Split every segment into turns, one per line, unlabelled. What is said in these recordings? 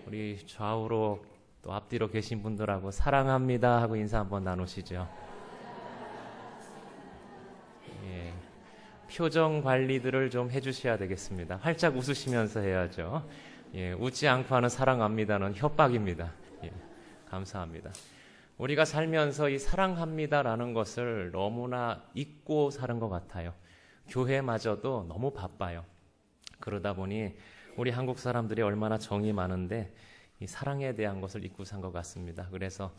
우리 좌우로 또 앞뒤로 계신 분들하고 사랑합니다 하고 인사 한번 나누시죠. 예, 표정 관리들을 좀 해주셔야 되겠습니다. 활짝 웃으시면서 해야죠. 예, 웃지 않고 하는 사랑합니다는 협박입니다. 예, 감사합니다. 우리가 살면서 이 사랑합니다라는 것을 너무나 잊고 사는 것 같아요. 교회마저도 너무 바빠요. 그러다 보니 우리 한국 사람들이 얼마나 정이 많은데 이 사랑에 대한 것을 잊고 산 것 같습니다. 그래서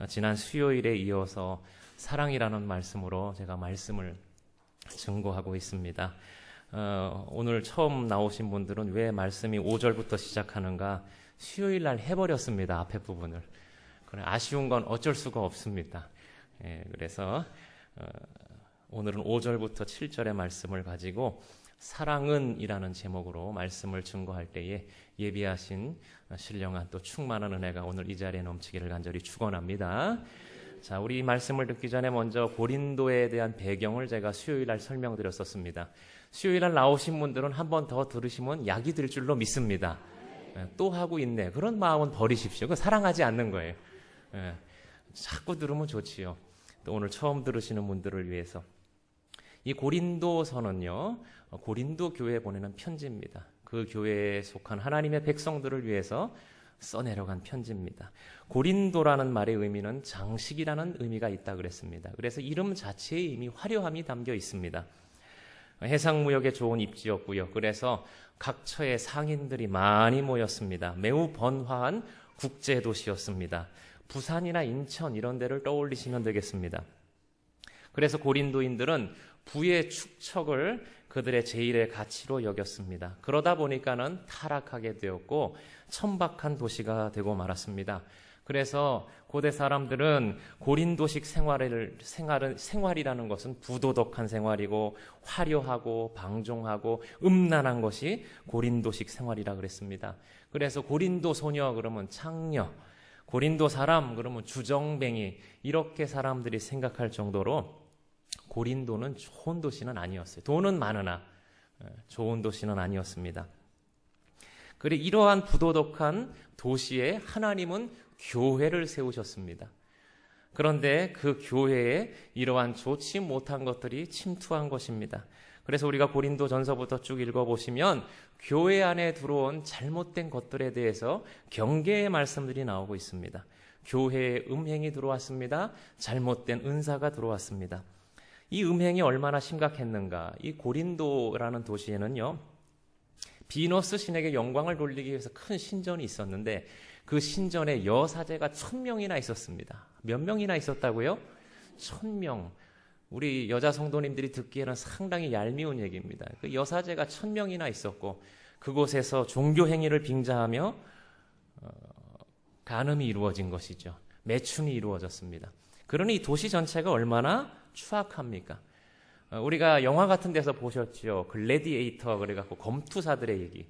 지난 수요일에 이어서 사랑이라는 말씀으로 제가 말씀을 증거하고 있습니다. 오늘 처음 나오신 분들은 왜 말씀이 5절부터 시작하는가 수요일 날 해버렸습니다. 앞에 부분을. 아쉬운 건 어쩔 수가 없습니다. 예, 그래서 오늘은 5절부터 7절의 말씀을 가지고 사랑은 이라는 제목으로 말씀을 증거할 때에 예비하신 신령한 또 충만한 은혜가 오늘 이 자리에 넘치기를 간절히 축원합니다. 자, 우리 이 말씀을 듣기 전에 먼저 고린도에 대한 배경을 제가 수요일 날 설명드렸었습니다. 수요일 날 나오신 분들은 한 번 더 들으시면 약이 될 줄로 믿습니다. 또 하고 있네. 그런 마음은 버리십시오. 그건 사랑하지 않는 거예요. 자꾸 들으면 좋지요. 또 오늘 처음 들으시는 분들을 위해서 이 고린도서는요, 고린도 교회에 보내는 편지입니다. 그 교회에 속한 하나님의 백성들을 위해서 써내려간 편지입니다. 고린도라는 말의 의미는 장식이라는 의미가 있다 그랬습니다. 그래서 이름 자체에 이미 화려함이 담겨 있습니다. 해상무역에 좋은 입지였고요. 그래서 각 처의 상인들이 많이 모였습니다. 매우 번화한 국제도시였습니다. 부산이나 인천 이런 데를 떠올리시면 되겠습니다. 그래서 고린도인들은 부의 축척을 그들의 제일의 가치로 여겼습니다. 그러다 보니까는 타락하게 되었고 천박한 도시가 되고 말았습니다. 그래서 고대 사람들은 고린도식 생활이라는 것은 부도덕한 생활이고 화려하고 방종하고 음란한 것이 고린도식 생활이라 그랬습니다. 그래서 고린도 소녀 그러면 창녀, 고린도 사람 그러면 주정뱅이 이렇게 사람들이 생각할 정도로 고린도는 좋은 도시는 아니었어요. 돈은 많으나 좋은 도시는 아니었습니다. 그래 이러한 부도덕한 도시에 하나님은 교회를 세우셨습니다. 그런데 그 교회에 이러한 좋지 못한 것들이 침투한 것입니다. 그래서 우리가 고린도 전서부터 쭉 읽어보시면 교회 안에 들어온 잘못된 것들에 대해서 경계의 말씀들이 나오고 있습니다. 교회에 음행이 들어왔습니다. 잘못된 은사가 들어왔습니다. 이 음행이 얼마나 심각했는가. 이 고린도라는 도시에는요, 비너스 신에게 영광을 돌리기 위해서 큰 신전이 있었는데 그 신전에 여사제가 1000명이나 있었습니다. 몇 명이나 있었다고요? 1000명. 우리 여자 성도님들이 듣기에는 상당히 얄미운 얘기입니다. 그 여사제가 1000명이나 있었고 그곳에서 종교 행위를 빙자하며 간음이 이루어진 것이죠. 매춘이 이루어졌습니다. 그러니 이 도시 전체가 얼마나 추악합니까? 우리가 영화 같은 데서 보셨죠. 글래디에이터 그래갖고 검투사들의 얘기.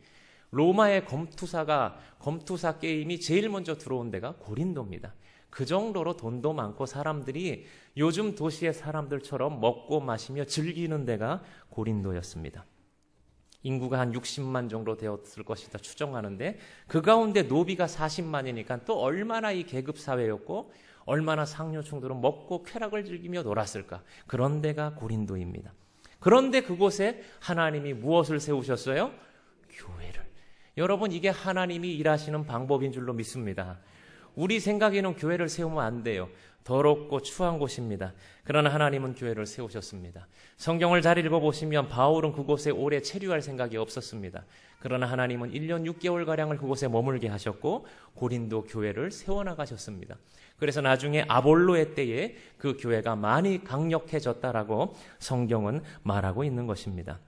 로마의 검투사 게임이 제일 먼저 들어온 데가 고린도입니다. 그 정도로 돈도 많고 사람들이 요즘 도시의 사람들처럼 먹고 마시며 즐기는 데가 고린도였습니다. 인구가 한 60만 정도 되었을 것이다 추정하는데 그 가운데 노비가 40만이니까 또 얼마나 이 계급사회였고 얼마나 상류층들은 먹고 쾌락을 즐기며 놀았을까. 그런 데가 고린도입니다. 그런데 그곳에 하나님이 무엇을 세우셨어요? 교회를. 여러분 이게 하나님이 일하시는 방법인 줄로 믿습니다. 우리 생각에는 교회를 세우면 안 돼요. 더럽고 추한 곳입니다. 그러나 하나님은 교회를 세우셨습니다. 성경을 잘 읽어보시면 바울은 그곳에 오래 체류할 생각이 없었습니다. 그러나 하나님은 1년 6개월가량을 그곳에 머물게 하셨고 고린도 교회를 세워나가셨습니다. 그래서 나중에 아볼로의 때에 그 교회가 많이 강력해졌다라고 성경은 말하고 있는 것입니다.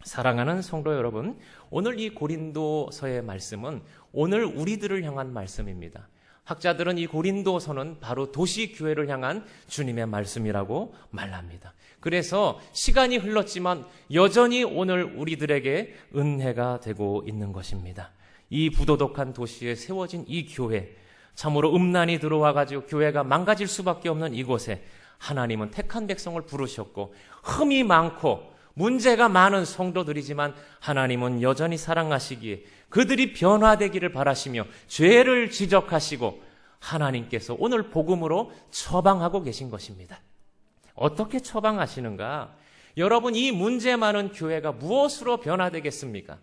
사랑하는 성도 여러분, 오늘 이 고린도서의 말씀은 오늘 우리들을 향한 말씀입니다. 학자들은 이 고린도서는 바로 도시교회를 향한 주님의 말씀이라고 말합니다. 그래서 시간이 흘렀지만 여전히 오늘 우리들에게 은혜가 되고 있는 것입니다. 이 부도덕한 도시에 세워진 이 교회, 참으로 음란이 들어와가지고 교회가 망가질 수밖에 없는 이곳에 하나님은 택한 백성을 부르셨고 흠이 많고 문제가 많은 성도들이지만 하나님은 여전히 사랑하시기에 그들이 변화되기를 바라시며 죄를 지적하시고 하나님께서 오늘 복음으로 처방하고 계신 것입니다. 어떻게 처방하시는가? 여러분, 이 문제 많은 교회가 무엇으로 변화되겠습니까?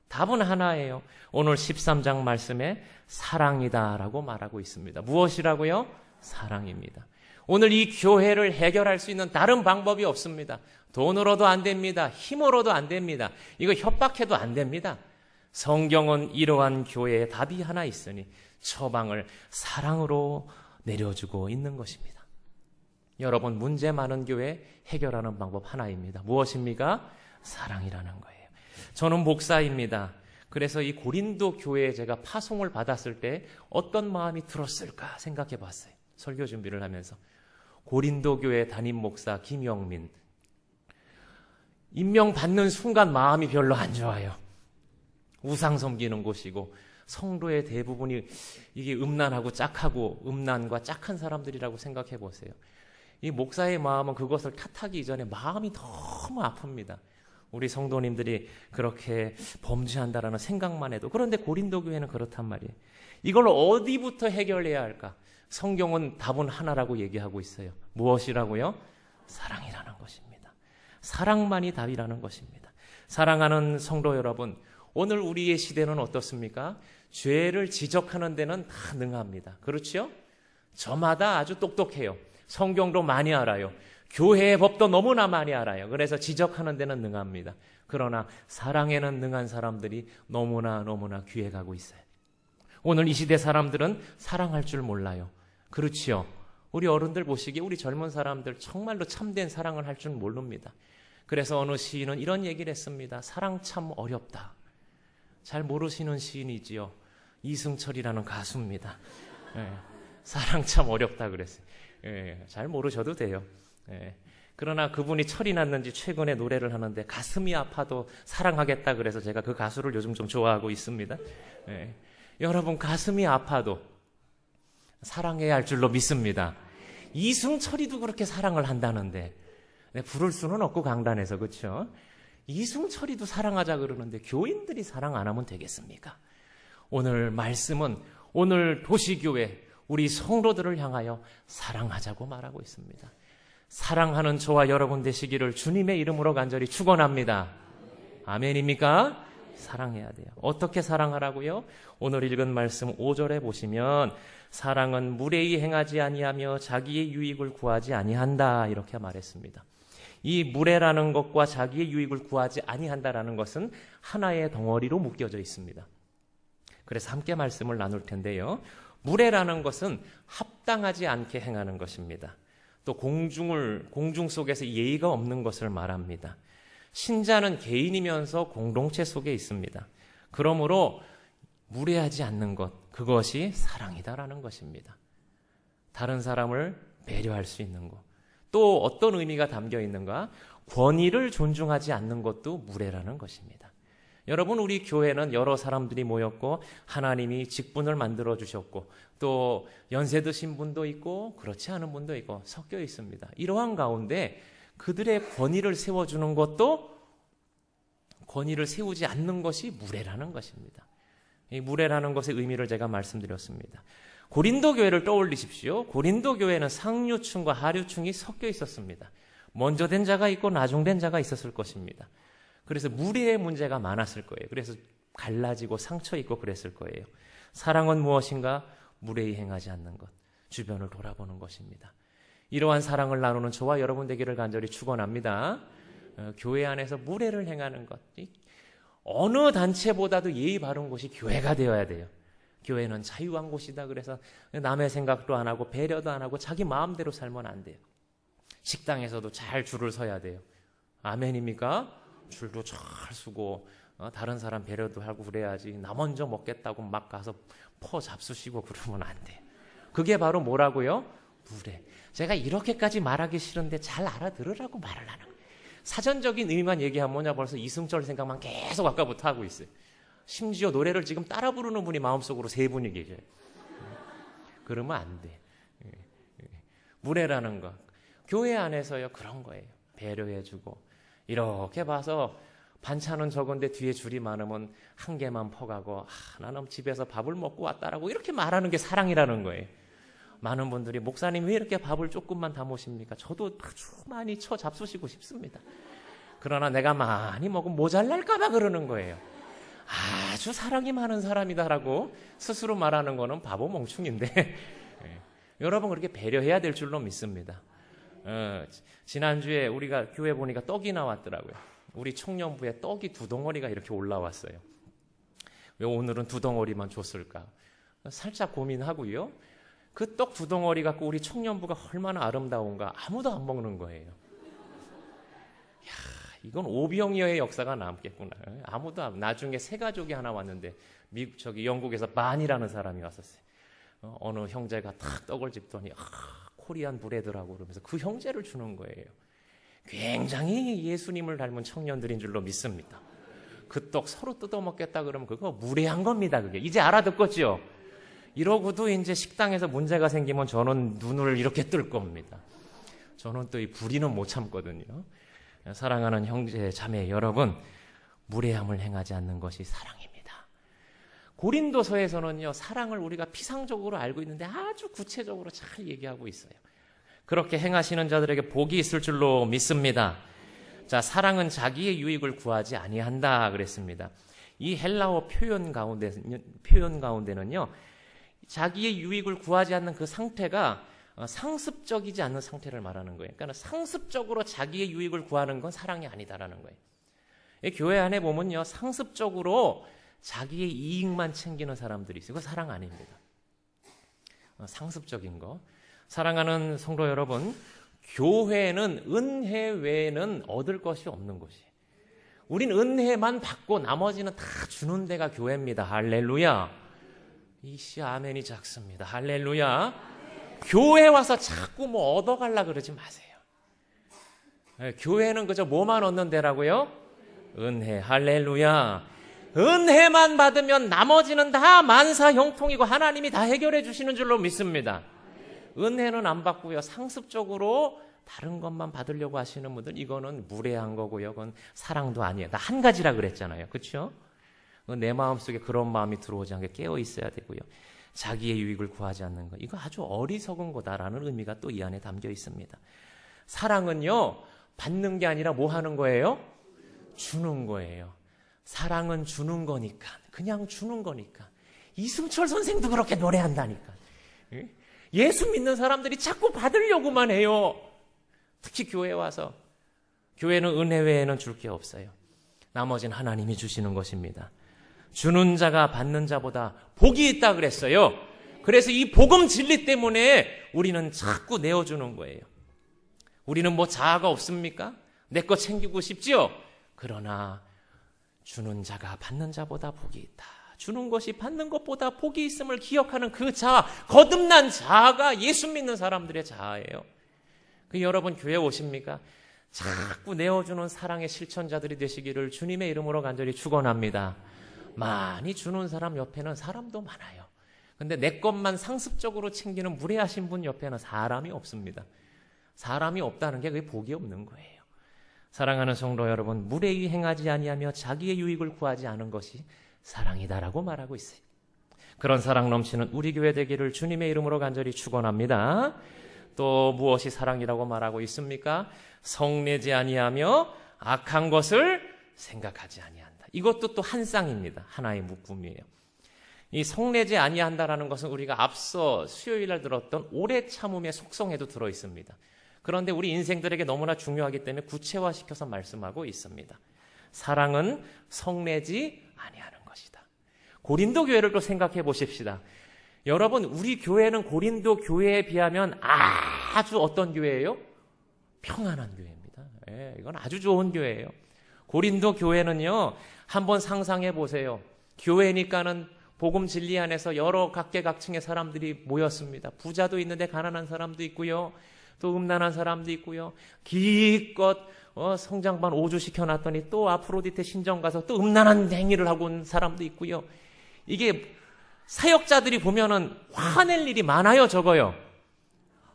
답은 하나예요. 오늘 13장 말씀에 사랑이다라고 말하고 있습니다. 무엇이라고요? 사랑입니다. 오늘 이 교회를 해결할 수 있는 다른 방법이 없습니다. 돈으로도 안 됩니다. 힘으로도 안 됩니다. 이거 협박해도 안 됩니다. 성경은 이러한 교회에 답이 하나 있으니 처방을 사랑으로 내려주고 있는 것입니다. 여러분, 문제 많은 교회 해결하는 방법 하나입니다. 무엇입니까? 사랑이라는 거예요. 저는 목사입니다. 그래서 이 고린도 교회에 제가 파송을 받았을 때 어떤 마음이 들었을까 생각해 봤어요. 설교 준비를 하면서. 고린도 교회 담임 목사 김영민. 임명받는 순간 마음이 별로 안 좋아요. 우상 섬기는 곳이고 성도의 대부분이 이게 음란하고 짝하고 음란과 짝한 사람들이라고 생각해 보세요. 이 목사의 마음은 그것을 탓하기 이전에 마음이 너무 아픕니다. 우리 성도님들이 그렇게 범죄한다라는 생각만 해도. 그런데 고린도 교회는 그렇단 말이에요. 이걸 어디부터 해결해야 할까? 성경은 답은 하나라고 얘기하고 있어요. 무엇이라고요? 사랑이라는 것입니다. 사랑만이 답이라는 것입니다. 사랑하는 성도 여러분, 오늘 우리의 시대는 어떻습니까? 죄를 지적하는 데는 다 능합니다. 그렇죠? 저마다 아주 똑똑해요. 성경도 많이 알아요. 교회의 법도 너무나 많이 알아요. 그래서 지적하는 데는 능합니다. 그러나 사랑에는 능한 사람들이 너무나 귀해가고 있어요. 오늘 이 시대 사람들은 사랑할 줄 몰라요. 그렇지요? 우리 어른들 보시기에 우리 젊은 사람들 정말로 참된 사랑을 할 줄 모릅니다. 그래서 어느 시인은 이런 얘기를 했습니다. 사랑 참 어렵다. 잘 모르시는 시인이지요. 이승철이라는 가수입니다. 사랑 참 어렵다 그랬어요. 잘 모르셔도 돼요. 그러나 그분이 철이 났는지 최근에 노래를 하는데 가슴이 아파도 사랑하겠다 그래서 제가 그 가수를 요즘 좀 좋아하고 있습니다. 여러분, 가슴이 아파도 사랑해야 할 줄로 믿습니다. 이승철이도 그렇게 사랑을 한다는데 부를 수는 없고 강단에서, 그렇죠? 이승철이도 사랑하자 그러는데 교인들이 사랑 안 하면 되겠습니까? 오늘 말씀은 오늘 도시교회 우리 성도들을 향하여 사랑하자고 말하고 있습니다. 사랑하는 저와 여러분 되시기를 주님의 이름으로 간절히 축원합니다. 아멘입니까? 사랑해야 돼요. 어떻게 사랑하라고요? 오늘 읽은 말씀 5절에 보시면 사랑은 무례히 행하지 아니하며 자기의 유익을 구하지 아니한다 이렇게 말했습니다. 이 무례라는 것과 자기의 유익을 구하지 아니한다라는 것은 하나의 덩어리로 묶여져 있습니다. 그래서 함께 말씀을 나눌 텐데요. 무례라는 것은 합당하지 않게 행하는 것입니다. 또 공중 속에서 예의가 없는 것을 말합니다. 신자는 개인이면서 공동체 속에 있습니다. 그러므로 무례하지 않는 것, 그것이 사랑이다라는 것입니다. 다른 사람을 배려할 수 있는 것. 또 어떤 의미가 담겨 있는가? 권위를 존중하지 않는 것도 무례라는 것입니다. 여러분, 우리 교회는 여러 사람들이 모였고 하나님이 직분을 만들어 주셨고 또 연세 드신 분도 있고 그렇지 않은 분도 있고 섞여 있습니다. 이러한 가운데 그들의 권위를 세워주는 것도 권위를 세우지 않는 것이 무례라는 것입니다. 이 무례라는 것의 의미를 제가 말씀드렸습니다. 고린도 교회를 떠올리십시오. 고린도 교회는 상류층과 하류층이 섞여 있었습니다. 먼저 된 자가 있고 나중된 자가 있었을 것입니다. 그래서 무례의 문제가 많았을 거예요. 그래서 갈라지고 상처 있고 그랬을 거예요. 사랑은 무엇인가? 무례히 행하지 않는 것, 주변을 돌아보는 것입니다. 이러한 사랑을 나누는 저와 여러분 되기를 간절히 축원합니다. 교회 안에서 무례를 행하는 것, 어느 단체보다도 예의 바른 곳이 교회가 되어야 돼요. 교회는 자유한 곳이다. 그래서 남의 생각도 안 하고 배려도 안 하고 자기 마음대로 살면 안 돼요. 식당에서도 잘 줄을 서야 돼요. 아멘입니까? 줄도 잘 서고 다른 사람 배려도 하고 그래야지. 나 먼저 먹겠다고 막 가서 퍼 잡수시고 그러면 안 돼요. 그게 바로 뭐라고요? 무례. 제가 이렇게까지 말하기 싫은데 잘 알아들으라고 말을 하는 거예요. 사전적인 의미만 얘기하면 뭐냐, 벌써 이승철 생각만 계속 아까부터 하고 있어요. 심지어 노래를 지금 따라 부르는 분이 마음속으로 3분이 계셔요. 그러면 안 돼. 무례라는 것. 교회 안에서요, 그런 거예요. 배려해주고 이렇게 봐서 반찬은 적은데 뒤에 줄이 많으면 한 개만 퍼가고 나는 집에서 밥을 먹고 왔다라고 이렇게 말하는 게 사랑이라는 거예요. 많은 분들이 목사님 왜 이렇게 밥을 조금만 담으십니까? 저도 아주 많이 쳐 잡수시고 싶습니다. 그러나 내가 많이 먹으면 모자랄까 봐 그러는 거예요. 아주 사랑이 많은 사람이다라고 스스로 말하는 거는 바보 멍충인데 여러분 그렇게 배려해야 될 줄로 믿습니다. 지난주에 우리가 교회 보니까 떡이 나왔더라고요. 우리 청년부에 떡이 2덩어리가 이렇게 올라왔어요. 왜 오늘은 2덩어리만 줬을까? 살짝 고민하고요. 그 떡 2덩어리 갖고 우리 청년부가 얼마나 아름다운가 아무도 안 먹는 거예요. 이야, 이건 오병이어의 역사가 남겠구나. 아무도 나중에 세 가족이 하나 왔는데 영국에서 만이라는 사람이 왔었어요. 어느 형제가 탁 떡을 집더니 코리안 브레드라고 그러면서 그 형제를 주는 거예요. 굉장히 예수님을 닮은 청년들인 줄로 믿습니다. 그 떡 서로 뜯어먹겠다 그러면 그거 무례한 겁니다. 그게 이제 알아듣겠죠? 이러고도 이제 식당에서 문제가 생기면 저는 눈을 이렇게 뜰 겁니다. 저는 또 이 불의는 못 참거든요. 사랑하는 형제 자매 여러분, 무례함을 행하지 않는 것이 사랑입니다. 고린도서에서는요, 사랑을 우리가 피상적으로 알고 있는데 아주 구체적으로 잘 얘기하고 있어요. 그렇게 행하시는 자들에게 복이 있을 줄로 믿습니다. 자, 사랑은 자기의 유익을 구하지 아니한다 그랬습니다. 이 헬라어 표현 가운데는요, 자기의 유익을 구하지 않는 그 상태가 상습적이지 않는 상태를 말하는 거예요. 그러니까 상습적으로 자기의 유익을 구하는 건 사랑이 아니다라는 거예요. 교회 안에 보면요, 상습적으로 자기의 이익만 챙기는 사람들이 있어요. 그거 사랑 아닙니다. 상습적인 거. 사랑하는 성도 여러분, 교회는 은혜 외에는 얻을 것이 없는 곳이에요. 우린 은혜만 받고 나머지는 다 주는 데가 교회입니다. 할렐루야. 이씨 아멘이 작습니다. 할렐루야. 교회 와서 자꾸 뭐 얻어갈라 그러지 마세요. 교회는 그저 뭐만 얻는 데라고요? 은혜. 할렐루야. 은혜만 받으면 나머지는 다 만사형통이고 하나님이 다 해결해 주시는 줄로 믿습니다. 은혜는 안 받고요, 상습적으로 다른 것만 받으려고 하시는 분들, 이거는 무례한 거고요. 그건 사랑도 아니에요. 나 한 가지라 그랬잖아요. 그렇죠? 내 마음속에 그런 마음이 들어오지 않게 깨어 있어야 되고요. 자기의 유익을 구하지 않는 것, 이거 아주 어리석은 거다라는 의미가 또 이 안에 담겨 있습니다. 사랑은요, 받는 게 아니라 뭐 하는 거예요? 주는 거예요. 사랑은 주는 거니까, 그냥 주는 거니까. 이승철 선생도 그렇게 노래한다니까. 예수 믿는 사람들이 자꾸 받으려고만 해요. 특히 교회에 와서. 교회는 은혜 외에는 줄 게 없어요. 나머지는 하나님이 주시는 것입니다. 주는 자가 받는 자보다 복이 있다 그랬어요. 그래서 이 복음 진리 때문에 우리는 자꾸 내어주는 거예요. 우리는 뭐 자아가 없습니까? 내 거 챙기고 싶지요? 그러나 주는 자가 받는 자보다 복이 있다. 주는 것이 받는 것보다 복이 있음을 기억하는 그 자아, 거듭난 자아가 예수 믿는 사람들의 자아예요. 여러분 교회 오십니까? 자꾸 내어주는 사랑의 실천자들이 되시기를 주님의 이름으로 간절히 축원합니다. 많이 주는 사람 옆에는 사람도 많아요. 근데 내 것만 상습적으로 챙기는 무례하신 분 옆에는 사람이 없습니다. 사람이 없다는 게 그게 복이 없는 거예요. 사랑하는 성도 여러분, 무례히 행하지 아니하며 자기의 유익을 구하지 않은 것이 사랑이다라고 말하고 있어요. 그런 사랑 넘치는 우리 교회 되기를 주님의 이름으로 간절히 축원합니다. 또 무엇이 사랑이라고 말하고 있습니까? 성내지 아니하며 악한 것을 생각하지 아니한다. 이것도 또 한 쌍입니다. 하나의 묶음이에요. 이 성내지 아니한다라는 것은 우리가 앞서 수요일날 들었던 오래 참음의 속성에도 들어 있습니다. 그런데 우리 인생들에게 너무나 중요하기 때문에 구체화시켜서 말씀하고 있습니다. 사랑은 성내지 아니하는 것이다. 고린도 교회를 또 생각해 보십시다. 여러분, 우리 교회는 고린도 교회에 비하면 아주 어떤 교회예요? 평안한 교회입니다. 이건 아주 좋은 교회예요. 고린도 교회는요, 한번 상상해 보세요. 교회니까는 복음 진리 안에서 여러 각계각층의 사람들이 모였습니다. 부자도 있는데 가난한 사람도 있고요. 또 음란한 사람도 있고요. 기껏 성장반 5주 시켜놨더니 또 아프로디테 신정 가서 또 음란한 행위를 하고 온 사람도 있고요. 이게 사역자들이 보면은 화낼 일이 많아요, 적어요.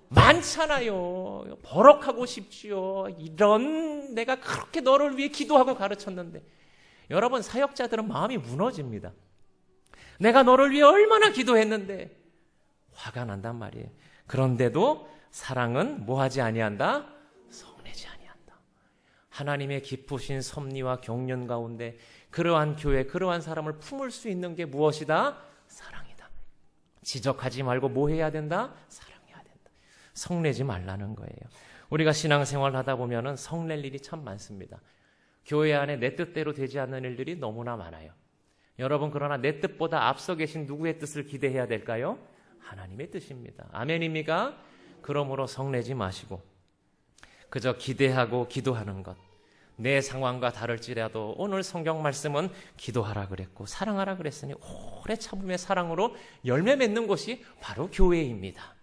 많잖아요. 버럭하고 싶지요. 이런 내가 그렇게 너를 위해 기도하고 가르쳤는데. 여러분, 사역자들은 마음이 무너집니다. 내가 너를 위해 얼마나 기도했는데 화가 난단 말이에요. 그런데도 사랑은 뭐하지 아니한다? 성내지 아니한다. 하나님의 깊으신 섭리와 경륜 가운데 그러한 교회, 그러한 사람을 품을 수 있는 게 무엇이다? 사랑이다. 지적하지 말고 뭐 해야 된다? 사랑해야 된다. 성내지 말라는 거예요. 우리가 신앙생활 하다 보면은 성낼 일이 참 많습니다. 교회 안에 내 뜻대로 되지 않는 일들이 너무나 많아요. 여러분, 그러나 내 뜻보다 앞서 계신 누구의 뜻을 기대해야 될까요? 하나님의 뜻입니다. 아멘입니까? 그러므로 성내지 마시고 그저 기대하고 기도하는 것. 내 상황과 다를지라도 오늘 성경 말씀은 기도하라 그랬고 사랑하라 그랬으니 오래 참음의 사랑으로 열매 맺는 곳이 바로 교회입니다.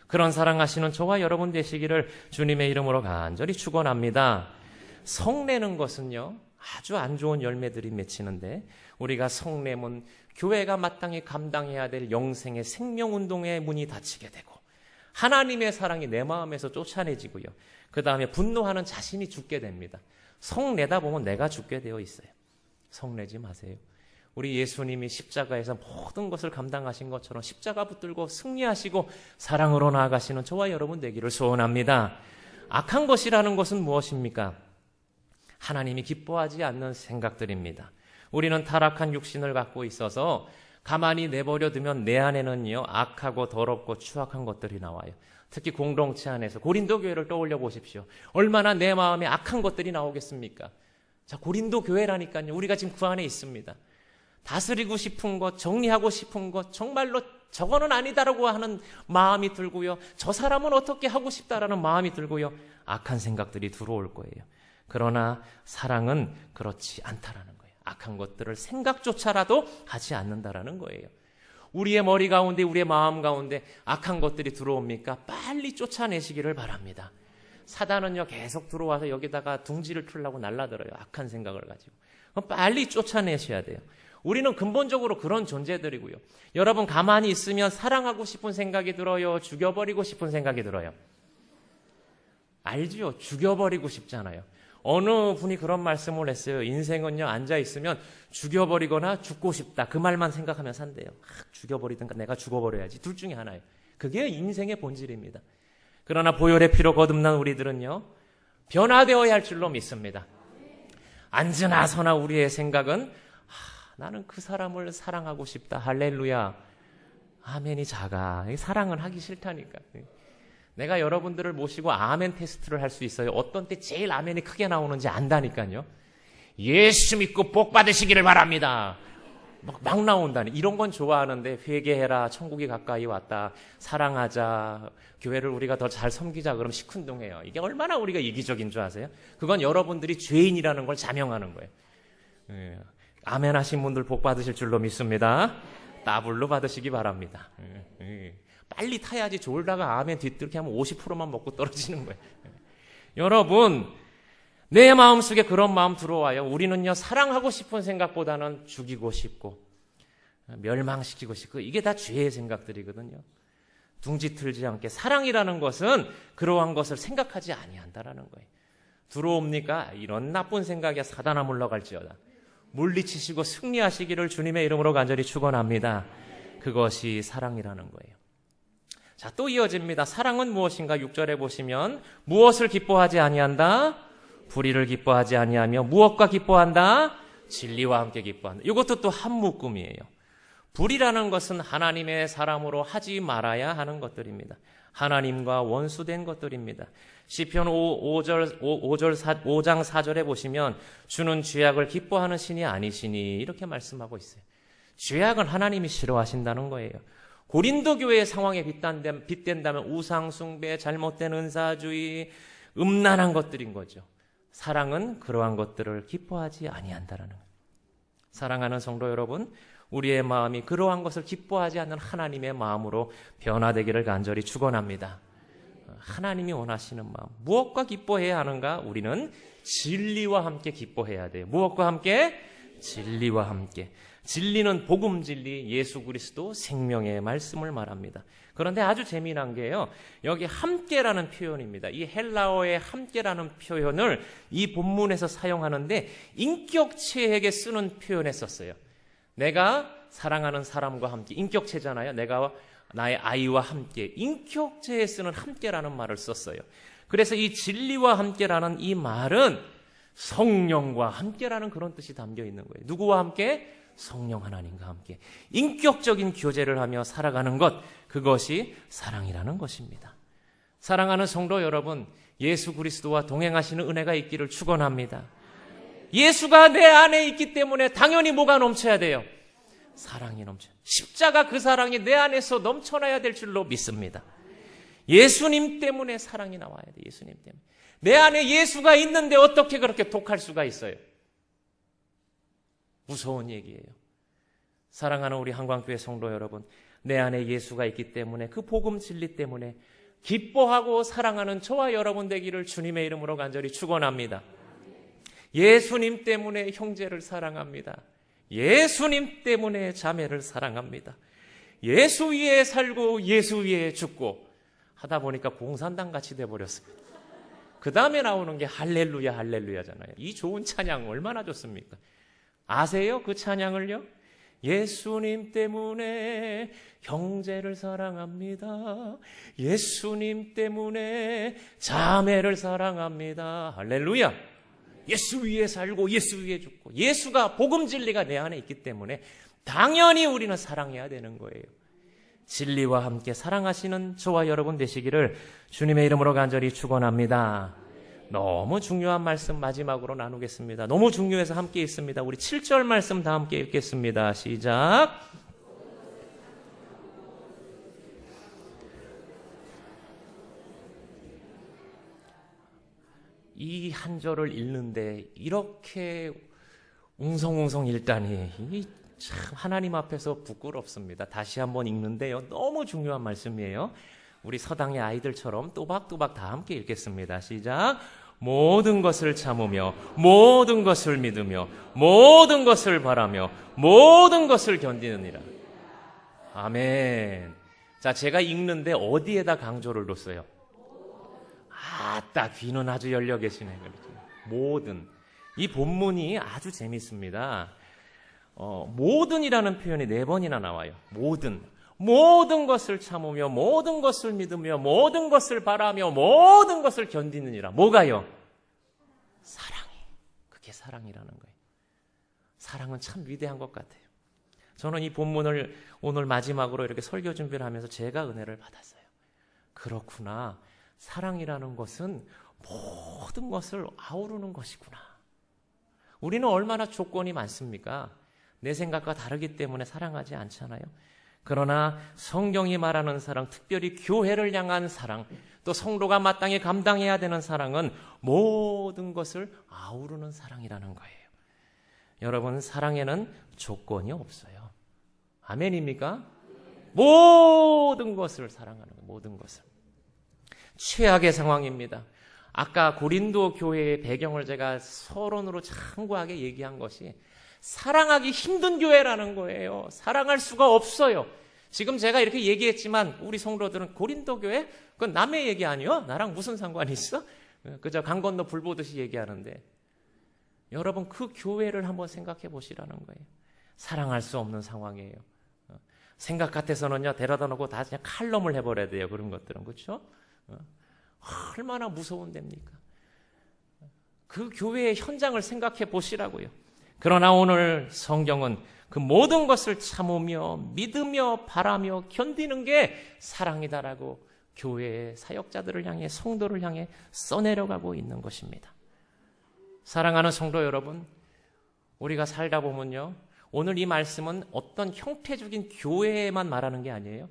그런 사랑하시는 저와 여러분 되시기를 주님의 이름으로 간절히 축원합니다. 성내는 것은요, 아주 안 좋은 열매들이 맺히는데 우리가 성내면 교회가 마땅히 감당해야 될 영생의 생명운동의 문이 닫히게 되고 하나님의 사랑이 내 마음에서 쫓아내지고요. 그 다음에 분노하는 자신이 죽게 됩니다. 성내다 보면 내가 죽게 되어 있어요. 성내지 마세요. 우리 예수님이 십자가에서 모든 것을 감당하신 것처럼 십자가 붙들고 승리하시고 사랑으로 나아가시는 저와 여러분 되기를 소원합니다. 악한 것이라는 것은 무엇입니까? 하나님이 기뻐하지 않는 생각들입니다. 우리는 타락한 육신을 갖고 있어서 가만히 내버려 두면 내 안에는요, 악하고 더럽고 추악한 것들이 나와요. 특히 공동체 안에서 고린도 교회를 떠올려 보십시오. 얼마나 내 마음에 악한 것들이 나오겠습니까? 자, 고린도 교회라니까요. 우리가 지금 그 안에 있습니다. 다스리고 싶은 것, 정리하고 싶은 것, 정말로 저거는 아니다라고 하는 마음이 들고요. 저 사람은 어떻게 하고 싶다라는 마음이 들고요. 악한 생각들이 들어올 거예요. 그러나 사랑은 그렇지 않다라는 거예요. 악한 것들을 생각조차라도 하지 않는다라는 거예요. 우리의 머리 가운데, 우리의 마음 가운데 악한 것들이 들어옵니까? 빨리 쫓아내시기를 바랍니다. 사단은요, 계속 들어와서 여기다가 둥지를 틀려고 날라들어요. 악한 생각을 가지고. 빨리 쫓아내셔야 돼요. 우리는 근본적으로 그런 존재들이고요. 여러분, 가만히 있으면 사랑하고 싶은 생각이 들어요? 죽여버리고 싶은 생각이 들어요? 알죠? 죽여버리고 싶잖아요. 어느 분이 그런 말씀을 했어요. 인생은요, 앉아있으면 죽여버리거나 죽고 싶다. 그 말만 생각하면 산대요. 죽여버리든가 내가 죽어버려야지. 둘 중에 하나예요. 그게 인생의 본질입니다. 그러나 보혈의 피로 거듭난 우리들은요, 변화되어야 할 줄로 믿습니다. 앉으나 서나 우리의 생각은 나는 그 사람을 사랑하고 싶다. 할렐루야. 아멘이 작아. 사랑은 하기 싫다니까. 내가 여러분들을 모시고 아멘 테스트를 할 수 있어요. 어떤 때 제일 아멘이 크게 나오는지 안다니까요. 예수 믿고 복 받으시기를 바랍니다. 막 나온다니. 이런 건 좋아하는데 회개해라. 천국이 가까이 왔다. 사랑하자. 교회를 우리가 더 잘 섬기자. 그러면 시큰둥해요. 이게 얼마나 우리가 이기적인 줄 아세요? 그건 여러분들이 죄인이라는 걸 자명하는 거예요. 아멘 하신 분들 복 받으실 줄로 믿습니다. 더블로 받으시기 바랍니다. 빨리 타야지. 졸다가 아멘 뒤뜰게 하면 50%만 먹고 떨어지는 거예요. 여러분, 내 마음속에 그런 마음 들어와요. 우리는요, 사랑하고 싶은 생각보다는 죽이고 싶고 멸망시키고 싶고 이게 다 죄의 생각들이거든요. 둥지 틀지 않게. 사랑이라는 것은 그러한 것을 생각하지 아니한다라는 거예요. 들어옵니까? 이런 나쁜 생각이야. 사단아 물러갈지어다. 물리치시고 승리하시기를 주님의 이름으로 간절히 축원합니다. 그것이 사랑이라는 거예요. 자, 또 이어집니다. 사랑은 무엇인가? 6절에 보시면 무엇을 기뻐하지 아니한다? 불의를 기뻐하지 아니하며 무엇과 기뻐한다? 진리와 함께 기뻐한다. 이것도 또 한 묶음이에요. 불의라는 것은 하나님의 사람으로 하지 말아야 하는 것들입니다. 하나님과 원수된 것들입니다. 시편 5장 4절에 보시면 주는 죄악을 기뻐하는 신이 아니시니 이렇게 말씀하고 있어요. 죄악은 하나님이 싫어하신다는 거예요. 고린도 교회의 상황에 빗댄다면 우상 숭배, 잘못된 은사주의, 음란한 것들인 거죠. 사랑은 그러한 것들을 기뻐하지 아니한다라는 거예요. 사랑하는 성도 여러분, 우리의 마음이 그러한 것을 기뻐하지 않는 하나님의 마음으로 변화되기를 간절히 축원합니다. 하나님이 원하시는 마음, 무엇과 기뻐해야 하는가? 우리는 진리와 함께 기뻐해야 돼요. 무엇과 함께? 진리와 함께. 진리는 복음 진리, 예수 그리스도 생명의 말씀을 말합니다. 그런데 아주 재미난 게요, 여기 함께라는 표현입니다. 이 헬라어의 함께라는 표현을 이 본문에서 사용하는데 인격체에게 쓰는 표현에 썼어요. 내가 사랑하는 사람과 함께, 인격체잖아요. 내가 나의 아이와 함께, 인격체에 쓰는 함께라는 말을 썼어요. 그래서 이 진리와 함께라는 이 말은 성령과 함께라는 그런 뜻이 담겨 있는 거예요. 누구와 함께? 성령 하나님과 함께 인격적인 교제를 하며 살아가는 것, 그것이 사랑이라는 것입니다. 사랑하는 성도 여러분, 예수 그리스도와 동행하시는 은혜가 있기를 축원합니다. 예수가 내 안에 있기 때문에 당연히 뭐가 넘쳐야 돼요? 사랑이 넘쳐요. 십자가 그 사랑이 내 안에서 넘쳐나야 될 줄로 믿습니다. 예수님 때문에 사랑이 나와야 돼. 예수님 때문에. 내 안에 예수가 있는데 어떻게 그렇게 독할 수가 있어요? 무서운 얘기예요. 사랑하는 우리 한광교회 성도 여러분, 내 안에 예수가 있기 때문에, 그 복음 진리 때문에 기뻐하고 사랑하는 저와 여러분 되기를 주님의 이름으로 간절히 축원합니다. 예수님 때문에 형제를 사랑합니다. 예수님 때문에 자매를 사랑합니다. 예수 위에 살고 예수 위에 죽고 하다 보니까 공산당 같이 돼버렸습니다. 그 다음에 나오는 게 할렐루야 할렐루야잖아요. 이 좋은 찬양 얼마나 좋습니까? 아세요? 그 찬양을요? 예수님 때문에 형제를 사랑합니다. 예수님 때문에 자매를 사랑합니다. 할렐루야. 예수 위에 살고 예수 위에 죽고, 예수가 복음 진리가 내 안에 있기 때문에 당연히 우리는 사랑해야 되는 거예요. 진리와 함께 사랑하시는 저와 여러분 되시기를 주님의 이름으로 간절히 축원합니다. 너무 중요한 말씀 마지막으로 나누겠습니다. 너무 중요해서 함께 읽습니다. 우리 7절 말씀 다 함께 읽겠습니다. 시작. 이 한 절을 읽는데 이렇게 웅성웅성 읽다니 참 하나님 앞에서 부끄럽습니다. 다시 한번 읽는데요, 너무 중요한 말씀이에요. 우리 서당의 아이들처럼 또박또박 다 함께 읽겠습니다. 시작. 모든 것을 참으며 모든 것을 믿으며 모든 것을 바라며 모든 것을 견디느니라. 아멘. 자, 제가 읽는데 어디에다 강조를 뒀어요? 아따, 귀는 아주 열려 계시네. 모든. 이 본문이 아주 재밌습니다. 모든이라는 표현이 4번이나 나와요. 모든 것을 참으며 모든 것을 믿으며 모든 것을 바라며 모든 것을 견디느니라. 뭐가요? 사랑이. 그게 사랑이라는 거예요. 사랑은 참 위대한 것 같아요. 저는 이 본문을 오늘 마지막으로 이렇게 설교 준비를 하면서 제가 은혜를 받았어요. 그렇구나. 사랑이라는 것은 모든 것을 아우르는 것이구나. 우리는 얼마나 조건이 많습니까? 내 생각과 다르기 때문에 사랑하지 않잖아요. 그러나 성경이 말하는 사랑, 특별히 교회를 향한 사랑, 또 성도가 마땅히 감당해야 되는 사랑은 모든 것을 아우르는 사랑이라는 거예요. 여러분, 사랑에는 조건이 없어요. 아멘입니까? 모든 것을 사랑하는 거예요. 모든 것을. 최악의 상황입니다. 아까 고린도 교회의 배경을 제가 서론으로 참고하게 얘기한 것이 사랑하기 힘든 교회라는 거예요. 사랑할 수가 없어요. 지금 제가 이렇게 얘기했지만 우리 성도들은 고린도 교회? 그건 남의 얘기 아니요? 나랑 무슨 상관이 있어? 그저 강 건너 불 보듯이 얘기하는데, 여러분 그 교회를 한번 생각해 보시라는 거예요. 사랑할 수 없는 상황이에요. 생각 같아서는요, 데려다 놓고 다 그냥 칼럼을 해버려야 돼요. 그런 것들은. 그렇죠? 얼마나 무서운 데입니까? 그 교회의 현장을 생각해 보시라고요. 그러나 오늘 성경은 그 모든 것을 참으며 믿으며 바라며 견디는 게 사랑이다라고 교회의 사역자들을 향해, 성도를 향해 써내려가고 있는 것입니다. 사랑하는 성도 여러분, 우리가 살다 보면요, 오늘 이 말씀은 어떤 형태적인 교회에만 말하는 게 아니에요.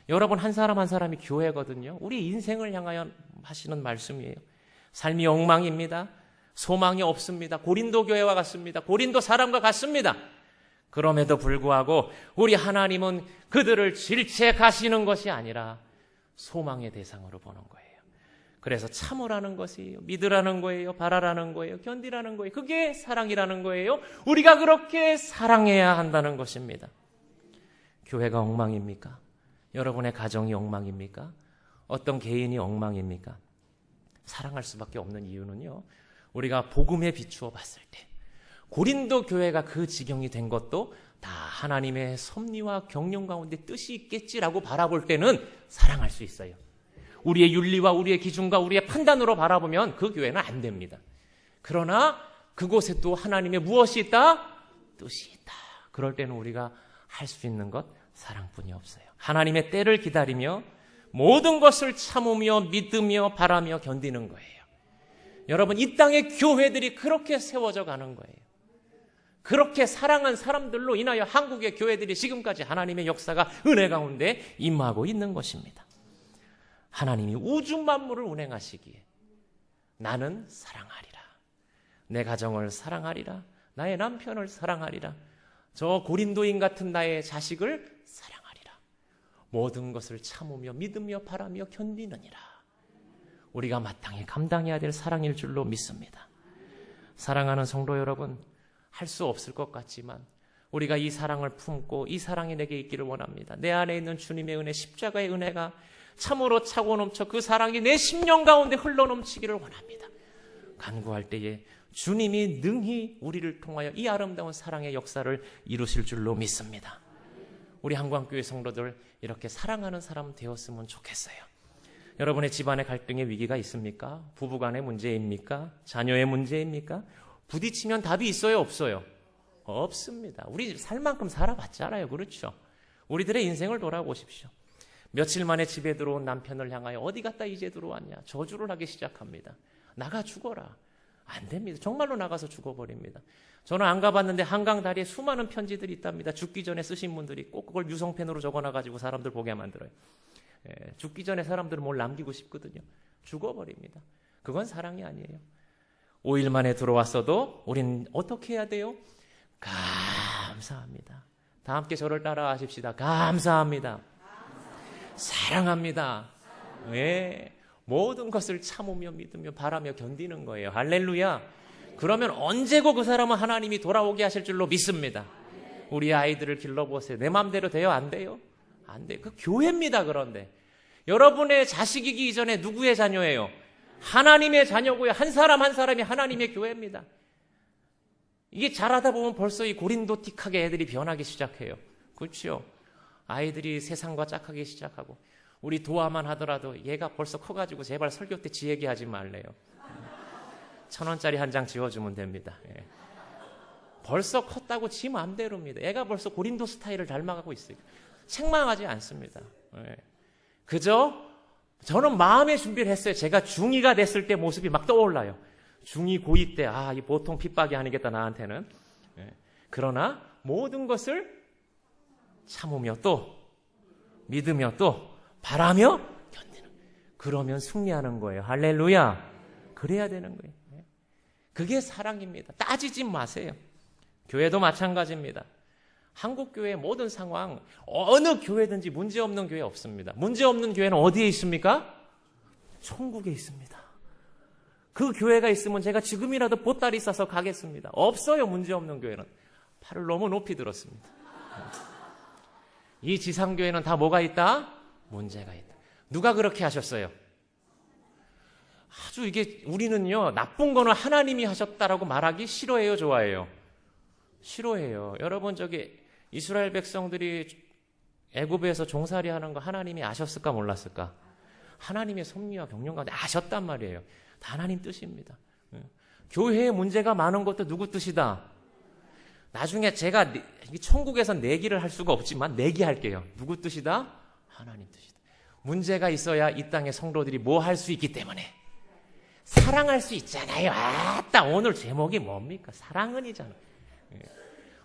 여러분 한 사람 한 사람이 교회거든요. 우리 인생을 향하여 하시는 말씀이에요. 삶이 엉망입니다. 소망이 없습니다. 고린도 교회와 같습니다. 고린도 사람과 같습니다. 그럼에도 불구하고 우리 하나님은 그들을 질책하시는 것이 아니라 소망의 대상으로 보는 거예요. 그래서 참으라는 것이에요. 믿으라는 거예요. 바라라는 거예요. 견디라는 거예요. 그게 사랑이라는 거예요. 우리가 그렇게 사랑해야 한다는 것입니다. 교회가 엉망입니까? 여러분의 가정이 엉망입니까? 어떤 개인이 엉망입니까? 사랑할 수밖에 없는 이유는요, 우리가 복음에 비추어 봤을 때 고린도 교회가 그 지경이 된 것도 다 하나님의 섭리와 경륜 가운데 뜻이 있겠지라고 바라볼 때는 사랑할 수 있어요. 우리의 윤리와 우리의 기준과 우리의 판단으로 바라보면 그 교회는 안 됩니다. 그러나 그곳에 또 하나님의 무엇이 있다? 뜻이 있다. 그럴 때는 우리가 할 수 있는 것 사랑뿐이 없어요. 하나님의 때를 기다리며 모든 것을 참으며 믿으며 바라며 견디는 거예요. 여러분, 이 땅의 교회들이 그렇게 세워져 가는 거예요. 그렇게 사랑한 사람들로 인하여 한국의 교회들이 지금까지 하나님의 역사가 은혜 가운데 임하고 있는 것입니다. 하나님이 우주 만물을 운행하시기에 나는 사랑하리라. 내 가정을 사랑하리라. 나의 남편을 사랑하리라. 저 고린도인 같은 나의 자식을 사랑하리라. 모든 것을 참으며 믿으며 바라며 견디느니라. 우리가 마땅히 감당해야 될 사랑일 줄로 믿습니다. 사랑하는 성도 여러분, 할 수 없을 것 같지만 우리가 이 사랑을 품고 이 사랑이 내게 있기를 원합니다. 내 안에 있는 주님의 은혜, 십자가의 은혜가 참으로 차고 넘쳐 그 사랑이 내 심령 가운데 흘러넘치기를 원합니다. 간구할 때에 주님이 능히 우리를 통하여 이 아름다운 사랑의 역사를 이루실 줄로 믿습니다. 우리 한광교회 성도들 이렇게 사랑하는 사람 되었으면 좋겠어요. 여러분의 집안에 갈등의 위기가 있습니까? 부부간의 문제입니까? 자녀의 문제입니까? 부딪히면 답이 있어요? 없어요? 없습니다. 우리 살 만큼 살아봤잖아요. 그렇죠? 우리들의 인생을 돌아보십시오. 며칠 만에 집에 들어온 남편을 향하여 어디 갔다 이제 들어왔냐? 저주를 하기 시작합니다. 나가 죽어라. 안 됩니다. 정말로 나가서 죽어버립니다. 저는 안 가봤는데 한강 다리에 수많은 편지들이 있답니다. 죽기 전에 쓰신 분들이 꼭 그걸 유성펜으로 적어놔가지고 사람들 보게 만들어요. 죽기 전에 사람들은 뭘 남기고 싶거든요. 죽어버립니다. 그건 사랑이 아니에요. 5일 만에 들어왔어도 우린 어떻게 해야 돼요? 감사합니다. 다 함께 저를 따라 하십시다. 감사합니다. 사랑합니다. 네. 모든 것을 참으며 믿으며 바라며 견디는 거예요. 할렐루야. 그러면 언제고 그 사람은 하나님이 돌아오게 하실 줄로 믿습니다. 우리 아이들을 길러보세요. 내 마음대로 돼요? 안 돼요? 안 돼요. 그 교회입니다. 그런데 여러분의 자식이기 이전에 누구의 자녀예요? 하나님의 자녀고요. 한 사람 한 사람이 하나님의 교회입니다. 이게 자라다 보면 벌써 이 고린도틱하게 애들이 변하기 시작해요. 그렇죠? 아이들이 세상과 짝하기 시작하고 우리 도화만 하더라도 얘가 벌써 커가지고 제발 설교 때 지 얘기하지 말래요. 1,000원짜리 한 장 지워주면 됩니다. 예. 벌써 컸다고 지 마음대로입니다. 애가 벌써 고린도 스타일을 닮아가고 있어요. 책망하지 않습니다. 예. 그저 저는 마음의 준비를 했어요. 제가 중2가 됐을 때 모습이 막 떠올라요. 중2, 고2 때 이 보통 핍박이 아니겠다 나한테는. 예. 그러나 모든 것을 참으며 또 믿으며 또 바라며 견디는. 그러면 승리하는 거예요. 할렐루야. 그래야 되는 거예요. 예. 그게 사랑입니다. 따지지 마세요. 교회도 마찬가지입니다. 한국교회의 모든 상황, 어느 교회든지 문제없는 교회 없습니다. 문제없는 교회는 어디에 있습니까? 천국에 있습니다. 그 교회가 있으면 제가 지금이라도 보따리 싸서 가겠습니다. 없어요. 문제없는 교회는. 팔을 너무 높이 들었습니다. 이 지상교회는 다 뭐가 있다? 문제가 있다. 누가 그렇게 하셨어요? 아주 이게 우리는요, 나쁜 거는 하나님이 하셨다라고 말하기 싫어해요, 좋아해요? 싫어해요. 여러분, 이스라엘 백성들이 애굽에서 종살이 하는 거 하나님이 아셨을까 몰랐을까? 하나님의 섭리와 경륜 가운데 아셨단 말이에요. 다 하나님 뜻입니다. 교회에 문제가 많은 것도 누구 뜻이다? 나중에 제가 천국에서 내기를 할 수가 없지만 내기할게요. 누구 뜻이다? 하나님 뜻이다. 문제가 있어야 이 땅의 성도들이 뭐 할 수 있기 때문에 사랑할 수 있잖아요. 아따, 오늘 제목이 뭡니까? 사랑은이잖아.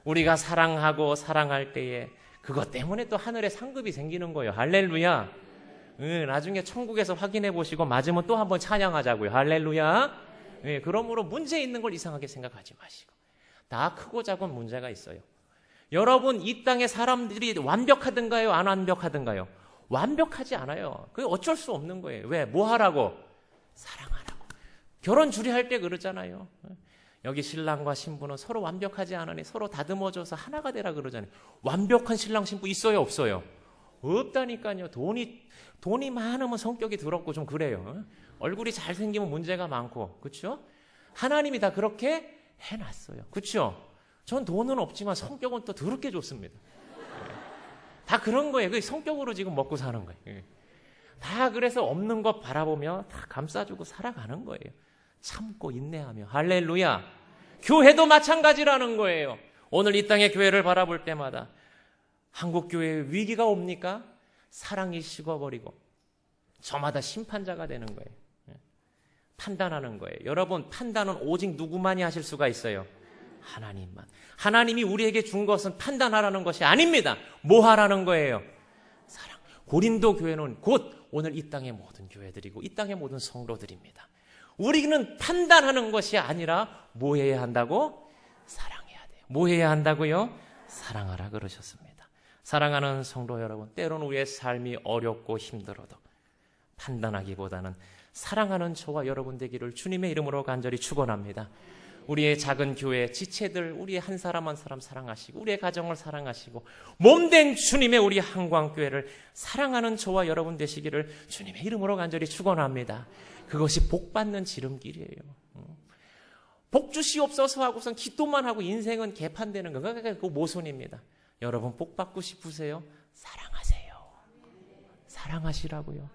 우리가 사랑하고 사랑할 때에 그것 때문에 또 하늘에 상급이 생기는 거예요. 할렐루야. 나중에 천국에서 확인해 보시고 맞으면 또 한번 찬양하자고요. 할렐루야. 그러므로 문제 있는 걸 이상하게 생각하지 마시고 다 크고 작은 문제가 있어요. 여러분, 이 땅의 사람들이 완벽하든가요? 안 완벽하든가요? 완벽하지 않아요. 그게 어쩔 수 없는 거예요. 왜? 뭐 하라고? 사랑하라고. 결혼 주례할 때 그러잖아요. 여기 신랑과 신부는 서로 완벽하지 않으니 서로 다듬어줘서 하나가 되라 그러잖아요. 완벽한 신랑 신부 있어요, 없어요? 없다니까요. 돈이 많으면 성격이 더럽고 좀 그래요. 얼굴이 잘생기면 문제가 많고, 그렇죠? 하나님이 다 그렇게 해놨어요. 그렇죠? 전 돈은 없지만 성격은 또 더럽게 좋습니다. 다 그런 거예요. 그 성격으로 지금 먹고 사는 거예요. 다 그래서 없는 것 바라보며 다 감싸주고 살아가는 거예요. 참고 인내하며. 할렐루야. 교회도 마찬가지라는 거예요. 오늘 이 땅의 교회를 바라볼 때마다 한국 교회에 위기가 옵니까? 사랑이 식어버리고 저마다 심판자가 되는 거예요. 판단하는 거예요. 여러분, 판단은 오직 누구만이 하실 수가 있어요? 하나님만. 하나님이 우리에게 준 것은 판단하라는 것이 아닙니다. 뭐 하라는 거예요? 사랑. 고린도 교회는 곧 오늘 이 땅의 모든 교회들이고 이 땅의 모든 성도들입니다. 우리는 판단하는 것이 아니라 뭐 해야 한다고? 사랑해야 돼요. 뭐 해야 한다고요? 사랑하라 그러셨습니다. 사랑하는 성도 여러분, 때로는 우리의 삶이 어렵고 힘들어도 판단하기보다는 사랑하는 저와 여러분 되기를 주님의 이름으로 간절히 축원합니다. 우리의 작은 교회 지체들, 우리의 한 사람 한 사람 사랑하시고 우리의 가정을 사랑하시고 몸된 주님의 우리 한광교회를 사랑하는 저와 여러분 되시기를 주님의 이름으로 간절히 축원합니다. 그것이 복받는 지름길이에요. 복 주시옵소서 하고선 기도만 하고 인생은 개판되는 거, 그거 모순입니다. 여러분 복 받고 싶으세요? 사랑하세요. 사랑하시라고요.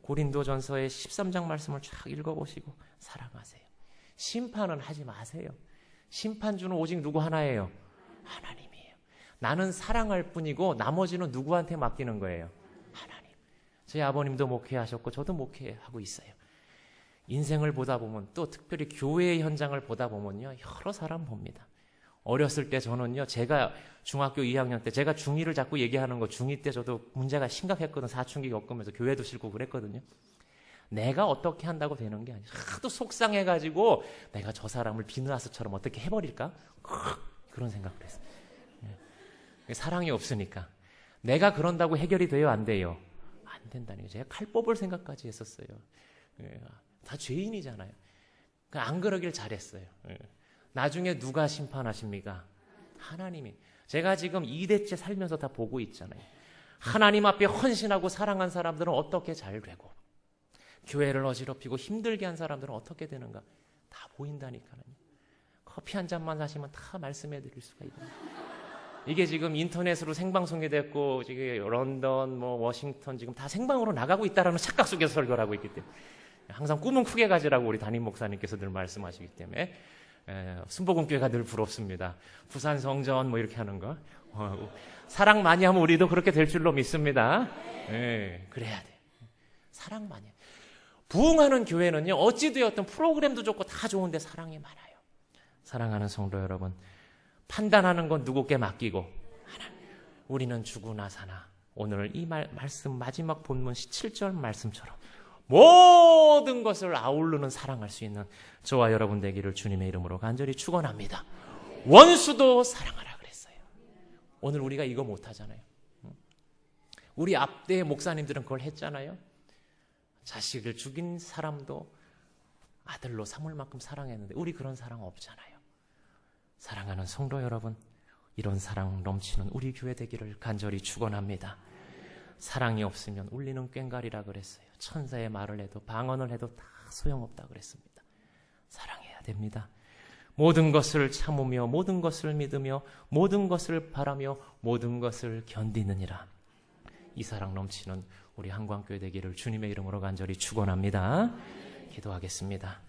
고린도전서의 13장 말씀을 쫙 읽어보시고 사랑하세요. 심판은 하지 마세요. 심판주는 오직 누구 하나예요? 하나님이에요. 나는 사랑할 뿐이고 나머지는 누구한테 맡기는 거예요? 하나님. 저희 아버님도 목회하셨고 저도 목회하고 있어요. 인생을 보다 보면 또 특별히 교회의 현장을 보다 보면요, 여러 사람 봅니다. 어렸을 때 저는요, 제가 중학교 2학년 때 제가 중2를 자꾸 얘기하는 거, 중2 때 저도 문제가 심각했거든. 사춘기 겪으면서 교회도 싫고 그랬거든요. 내가 어떻게 한다고 되는 게 아니라 하도 속상해가지고 내가 저 사람을 비누아스처럼 어떻게 해버릴까? 그런 생각을 했어요. 사랑이 없으니까. 내가 그런다고 해결이 돼요? 안 돼요? 안 된다니까요. 제가 칼 뽑을 생각까지 했었어요. 다 죄인이잖아요. 안 그러길 잘했어요. 나중에 누가 심판하십니까? 하나님이. 제가 지금 2대째 살면서 다 보고 있잖아요. 하나님 앞에 헌신하고 사랑한 사람들은 어떻게 잘 되고 교회를 어지럽히고 힘들게 한 사람들은 어떻게 되는가 다 보인다니까요. 커피 한 잔만 사시면 다 말씀해 드릴 수가 있어요. 이게 지금 인터넷으로 생방송이 됐고 지금 런던, 워싱턴 지금 다 생방으로 나가고 있다라는 착각 속에서 설교를 하고 있기 때문에 항상 꿈은 크게 가지라고 우리 담임 목사님께서 늘 말씀하시기 때문에 순복음교회가 늘 부럽습니다. 부산 성전 이렇게 하는 거. 사랑 많이 하면 우리도 그렇게 될 줄로 믿습니다. 그래야 돼. 사랑 많이 해. 부흥하는 교회는요, 어찌되었든 프로그램도 좋고 다 좋은데 사랑이 많아요. 사랑하는 성도 여러분, 판단하는 건 누구께 맡기고 우리는 죽으나 사나 오늘 이 말씀 마지막 본문 17절 말씀처럼 모든 것을 아우르는 사랑할 수 있는 저와 여러분 되기를 주님의 이름으로 간절히 축원합니다. 원수도 사랑하라 그랬어요. 오늘 우리가 이거 못하잖아요. 우리 앞대 목사님들은 그걸 했잖아요. 자식을 죽인 사람도 아들로 삼을 만큼 사랑했는데 우리 그런 사랑 없잖아요. 사랑하는 성도 여러분, 이런 사랑 넘치는 우리 교회 되기를 간절히 축원합니다. 사랑이 없으면 울리는 꽹과리라 그랬어요. 천사의 말을 해도 방언을 해도 다 소용없다 그랬습니다. 사랑해야 됩니다. 모든 것을 참으며 모든 것을 믿으며 모든 것을 바라며 모든 것을 견디느니라. 이 사랑 넘치는 우리 한광교회 되기를 주님의 이름으로 간절히 축원합니다. 기도하겠습니다.